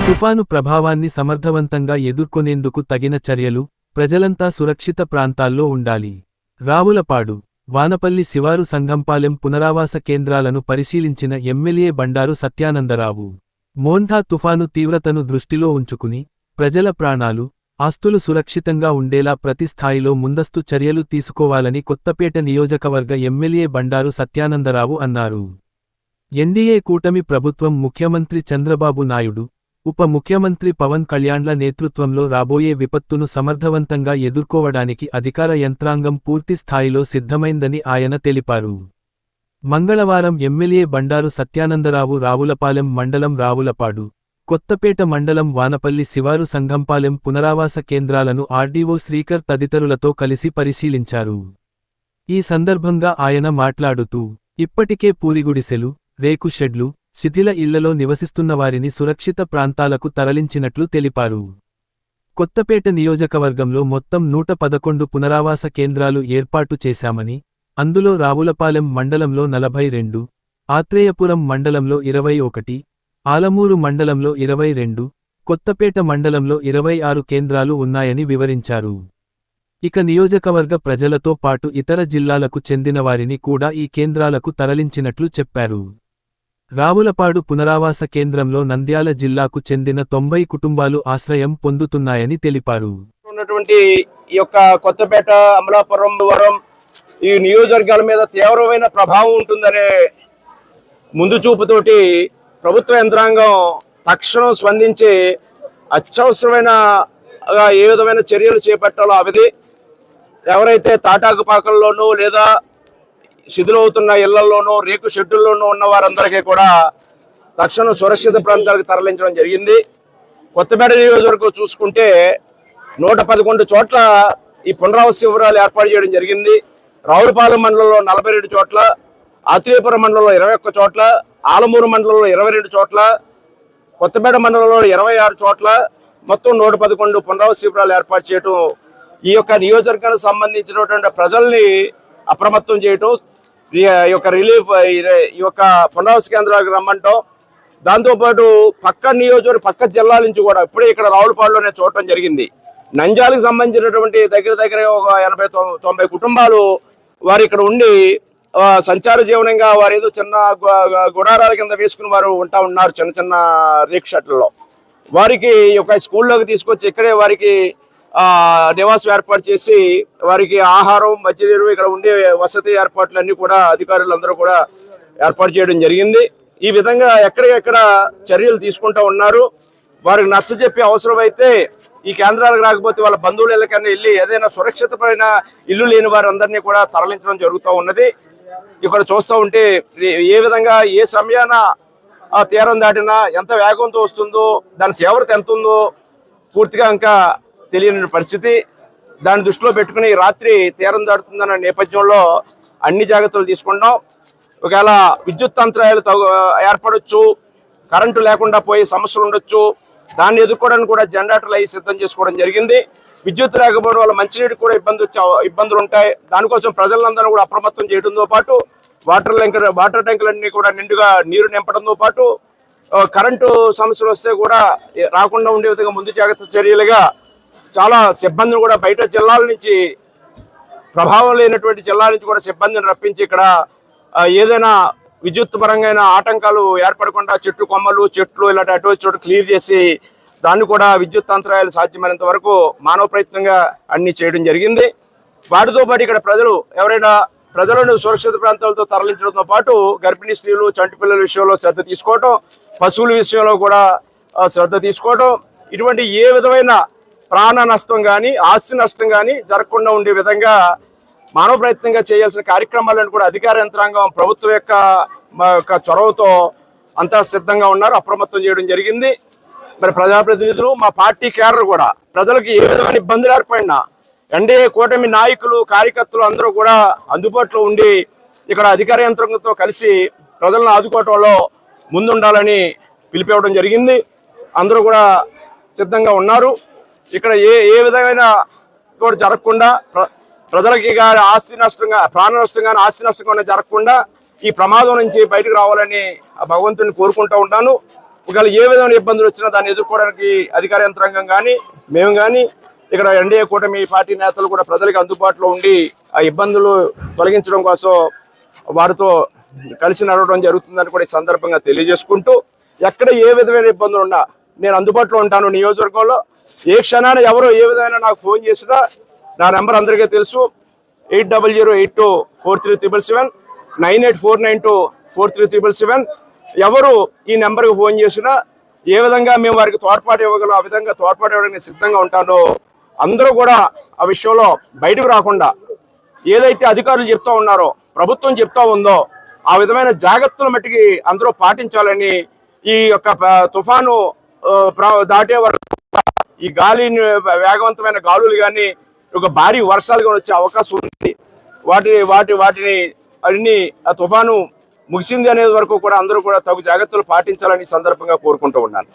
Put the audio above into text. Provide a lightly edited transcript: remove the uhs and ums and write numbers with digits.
తుఫాను ప్రభావాన్ని సమర్థవంతంగా ఎదుర్కొనేందుకు తగిన చర్యలు, ప్రజలంతా సురక్షిత ప్రాంతాల్లో ఉండాలి. రావులపాడు, వానపల్లి శివారు సంఘంపాలెం పునరావాస కేంద్రాలను పరిశీలించిన ఎమ్మెల్యే బండారు సత్యానందరావు. మోంథా తుఫాను తీవ్రతను దృష్టిలో ఉంచుకుని, ప్రజల ప్రాణాలు, ఆస్తులు సురక్షితంగా ఉండేలా ప్రతి స్థాయిలో ముందస్తు చర్యలు తీసుకోవాలని కొత్తపేట నియోజకవర్గ ఎమ్మెల్యే బండారు సత్యానందరావు అన్నారు. ఎన్డీఏ కూటమి ప్రభుత్వం ముఖ్యమంత్రి చంద్రబాబు నాయుడు, ఉప ముఖ్యమంత్రి పవన్ కళ్యాణ్ల నేతృత్వంలో రాబోయే విపత్తును సమర్థవంతంగా ఎదుర్కోవడానికి అధికార యంత్రాంగం పూర్తి స్థాయిలో సిద్ధమైందని ఆయన తెలిపారు. మంగళవారం ఎమ్మెల్యే బండారు సత్యానందరావు రావులపాలెం మండలం రావులపాడు, కొత్తపేట మండలం వానపల్లి శివారు సంఘంపాలెం పునరావాస కేంద్రాలను ఆర్డీఓ శ్రీకర్ తదితరులతో కలిసి పరిశీలించారు. ఈ సందర్భంగా ఆయన మాట్లాడుతూ, ఇప్పటికే పూరిగుడిసెలు, రేకు షెడ్లు, శిథిల ఇళ్లలో నివసిస్తున్నవారిని సురక్షిత ప్రాంతాలకు తరలించినట్లు తెలిపారు. కొత్తపేట నియోజకవర్గంలో మొత్తం 111 పునరావాస కేంద్రాలు ఏర్పాటు చేశామని, అందులో రావులపాలెం మండలంలో 42, ఆత్రేయపురం మండలంలో 21, ఆలమూరు మండలంలో 22, కొత్తపేట మండలంలో 26 కేంద్రాలు ఉన్నాయని వివరించారు. ఇక నియోజకవర్గ ప్రజలతో పాటు ఇతర జిల్లాలకు చెందినవారిని కూడా ఈ కేంద్రాలకు తరలించినట్లు చెప్పారు. రావులపాడు పునరావాస కేంద్రంలో నంద్యాల జిల్లాకు చెందిన 90 కుటుంబాలు ఆశ్రయం పొందుతున్నాయని తెలిపారు. ఉన్నటువంటి ఈ యొక్క కొత్తపేట, అమలాపురం, వరం ఈ నియోజకవర్గాల మీద తీవ్రమైన ప్రభావం ఉంటుందనే ముందు చూపుతోటి ప్రభుత్వ యంత్రాంగం తక్షణం స్పందించి అత్యవసరమైన ఏ విధమైన చర్యలు చేపట్టాలో అవధి ఎవరైతే తాటాకు పాకల్లోనూ లేదా శిథిలవుతున్న ఇళ్లలోనూ రేకు షెడ్డుల్లోనూ ఉన్న వారందరికీ కూడా తక్షణం సురక్షిత ప్రాంతాలకు తరలించడం జరిగింది. కొత్తపేట నియోజకవర్గం చూసుకుంటే 111 చోట్ల ఈ పునరావాస శిబిరాలు ఏర్పాటు చేయడం జరిగింది. రావులపాలెం మండలంలో 42 చోట్ల, ఆత్రేయపురం మండలంలో 21 చోట్ల, ఆలమూరు మండలంలో 22 చోట్ల, కొత్తపేట మండలంలో 26 చోట్ల మొత్తం 111 పునరావాస శిబిరాలు ఏర్పాటు చేయడం, ఈ యొక్క నియోజకవర్గానికి సంబంధించినటువంటి ప్రజల్ని అప్రమత్తం చేయటం, ఈ యొక్క రిలీఫ్ ఈ యొక్క పునరావాస కేంద్రాలకు రమ్మంటాం. దాంతోపాటు పక్క నియోజకవర్గ పక్క జిల్లాల నుంచి కూడా ఇప్పుడే ఇక్కడ రావులపాడులోనే చూడటం జరిగింది. నంద్యాలకు సంబంధించినటువంటి దగ్గర ఒక 80-90 కుటుంబాలు వారు ఇక్కడ ఉండి సంచార జీవనంగా వారు ఏదో చిన్న గుడారాల కింద వేసుకుని వారు ఉంటా ఉన్నారు. చిన్న చిన్న రేక్ షెడ్లలో వారికి ఒక స్కూల్లోకి తీసుకొచ్చి ఇక్కడే వారికి నివాసం ఏర్పాటు చేసి వారికి ఆహారం, మంచినీరు, ఇక్కడ ఉండే వసతి ఏర్పాట్లన్నీ కూడా అధికారులందరూ కూడా ఏర్పాటు చేయడం జరిగింది. ఈ విధంగా ఎక్కడికెక్కడ చర్యలు తీసుకుంటూ ఉన్నారు. వారికి నచ్చజెప్పి అవసరమైతే ఈ కేంద్రాలకు రాకపోతే వాళ్ళ బంధువుల ఇళ్ళకన్నా వెళ్ళి ఏదైనా సురక్షితమైన ఇల్లు లేని వారందరినీ కూడా తరలించడం జరుగుతూ ఉన్నది. ఇక్కడ చూస్తూ ఉంటే ఏ విధంగా ఏ సమయాన ఆ తీరం దాటినా ఎంత వేగంతో వస్తుందో, దాని తీవ్రత ఎంత ఉందో పూర్తిగా ఇంకా తెలియని పరిస్థితి. దాన్ని దృష్టిలో పెట్టుకుని రాత్రి తీరం దాటుతుందన్న నేపథ్యంలో అన్ని జాగ్రత్తలు తీసుకుంటాం. ఒకవేళ విద్యుత్ అంతరాయాలు ఏర్పడవచ్చు, కరెంటు లేకుండా పోయే సమస్యలు ఉండొచ్చు. దాన్ని ఎదుర్కోవడానికి కూడా జనరేటర్లు అవి సిద్ధం చేసుకోవడం జరిగింది. విద్యుత్ లేకపోవడం వల్ల మంచినీటికి కూడా ఇబ్బందులు ఉంటాయి. దానికోసం ప్రజలందరూ కూడా అప్రమత్తం చేయడంతో పాటు వాటర్ ట్యాంకులన్నీ కూడా నిండుగా నీరు నింపడంతో పాటు కరెంటు సమస్యలు వస్తే కూడా రాకుండా ఉండే విధంగా ముందు జాగ్రత్త చర్యలుగా చాలా సిబ్బందిని కూడా బయట జిల్లాల నుంచి, ప్రభావం లేనటువంటి జిల్లాల నుంచి కూడా సిబ్బందిని రప్పించి ఇక్కడ ఏదైనా విద్యుత్ పరంగా ఆటంకాలు ఏర్పడకుండా చెట్టు కొమ్మలు, చెట్లు ఇలాంటి అటువంటి చోటు క్లియర్ చేసి దాన్ని కూడా విద్యుత్ అంతరాయాలు సాధ్యమైనంత వరకు మానవ ప్రయత్నంగా అన్ని చేయడం జరిగింది. వాటితో పాటు ఇక్కడ ప్రజలను సురక్షిత ప్రాంతాలతో తరలించడంతో పాటు గర్భిణీ స్త్రీలు, చంటి పిల్లల విషయంలో శ్రద్ధ తీసుకోవటం, పశువుల విషయంలో కూడా శ్రద్ధ తీసుకోవటం, ఇటువంటి ఏ విధమైన ప్రాణ నష్టం కానీ ఆస్తి నష్టం కానీ జరగకుండా ఉండే విధంగా మానవ ప్రయత్నంగా చేయాల్సిన కార్యక్రమాలను కూడా అధికార యంత్రాంగం ప్రభుత్వం యొక్క చొరవతో అంతా సిద్ధంగా ఉన్నారు, అప్రమత్తం చేయడం జరిగింది. మరి ప్రజాప్రతినిధులు, మా పార్టీ కేడర్ కూడా ప్రజలకు ఏ విధమైన ఇబ్బందులు ఏర్పడినా ఎన్డీఏ కూటమి నాయకులు, కార్యకర్తలు అందరూ కూడా అందుబాటులో ఉండి ఇక్కడ అధికార యంత్రాంగంతో కలిసి ప్రజలను ఆదుకోవటంలో ముందుండాలని పిలిపివ్వడం జరిగింది. అందరూ కూడా సిద్ధంగా ఉన్నారు. ఇక్కడ ఏ విధమైన కూడా జరగకుండా ప్రజలకి ఆస్తి నష్టంగా, ప్రాణ నష్టంగా, ఆస్తి నష్టంగా జరగకుండా ఈ ప్రమాదం నుంచి బయటకు రావాలని భగవంతుని కోరుకుంటూ ఉంటాను. ఒకవేళ ఏ విధమైన ఇబ్బందులు వచ్చినా దాన్ని ఎదుర్కోవడానికి అధికార యంత్రాంగం కానీ మేము కానీ ఇక్కడ ఎన్డీఏ కూటమి పార్టీ నేతలు కూడా ప్రజలకు అందుబాటులో ఉండి ఆ ఇబ్బందులు తొలగించడం కోసం వారితో కలిసి నడవడం జరుగుతుందని కూడా ఈ సందర్భంగా తెలియజేసుకుంటూ ఎక్కడ ఏ విధమైన ఇబ్బందులు ఉన్నా నేను అందుబాటులో ఉంటాను. నియోజకవర్గంలో ఏ క్షణాన ఎవరో ఏ విధమైన నాకు ఫోన్ చేసినా నా నెంబర్ అందరికీ తెలుసు. 8008243777 9849243777. ఎవరు ఈ నెంబర్కి ఫోన్ చేసినా ఏ విధంగా మేము వారికి తోడ్పాటు ఇవ్వగలం ఆ విధంగా తోడ్పాటు ఇవ్వడానికి సిద్ధంగా ఉంటానో అందరూ కూడా ఆ విషయంలో బయటకు రాకుండా ఏదైతే అధికారులు చెప్తా ఉన్నారో ప్రభుత్వం చెప్తా ఉందో ఆ విధమైన జాగ్రత్తల మట్టికి అందరూ పాటించాలని ఈ యొక్క తుఫాను దాటే వరకు ఈ గాలి వేగవంతమైన గాలులు కానీ ఒక భారీ వర్షాలు కానీ వచ్చే అవకాశం ఉంది. వాటిని అన్ని ఆ తుఫాను ముగిసింది అనేది వరకు కూడా అందరూ కూడా తగు జాగ్రత్తలు పాటించాలని సందర్భంగా కోరుకుంటూ ఉన్నాను.